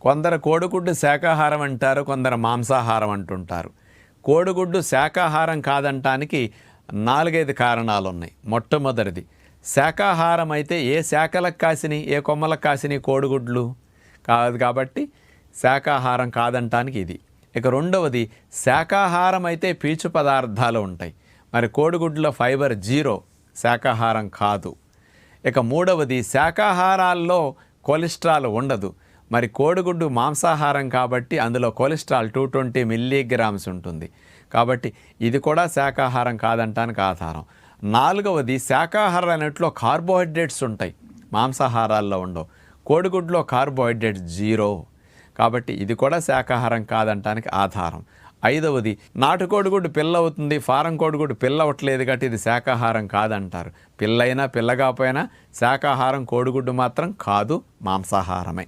కొందరు కోడిగుడ్డు శాకాహారం అంటారు, కొందరు మాంసాహారం అంటుంటారు. కోడిగుడ్డు శాకాహారం కాదంటానికి 4-5 కారణాలు ఉన్నాయి. మొట్టమొదటిది, శాకాహారం అయితే ఏ శాఖలకు కాసిని, ఏ కొమ్మలకు కాసిని కోడిగుడ్లు కాదు, కాబట్టి శాకాహారం కాదంటానికి ఇది. ఇక రెండవది, శాకాహారం అయితే పీచు పదార్థాలు ఉంటాయి, మరి కోడిగుడ్డులో ఫైబర్ 0, శాకాహారం కాదు. ఇక మూడవది, శాకాహారాల్లో కొలెస్ట్రాల్ ఉండదు, మరి కోడిగుడ్డు మాంసాహారం కాబట్టి అందులో కొలెస్ట్రాల్ 220 మిల్లీగ్రామ్స్ ఉంటుంది, కాబట్టి ఇది కూడా శాకాహారం కాదంటానికి ఆధారం. నాలుగవది, శాకాహారం అన్నిట్లో కార్బోహైడ్రేట్స్ ఉంటాయి, మాంసాహారాల్లో ఉండవు. కోడిగుడ్లో కార్బోహైడ్రేట్స్ 0, కాబట్టి ఇది కూడా శాకాహారం కాదంటానికి ఆధారం. ఐదవది, నాటుకోడిగుడ్డు పిల్ల అవుతుంది, ఫారం కోడిగుడ్డు పిల్ల అవ్వట్లేదు కాబట్టి ఇది శాకాహారం కాదంటారు. పిల్లైనా పిల్లగాపోయినా శాకాహారం కోడిగుడ్డు మాత్రం కాదు, మాంసాహారమే.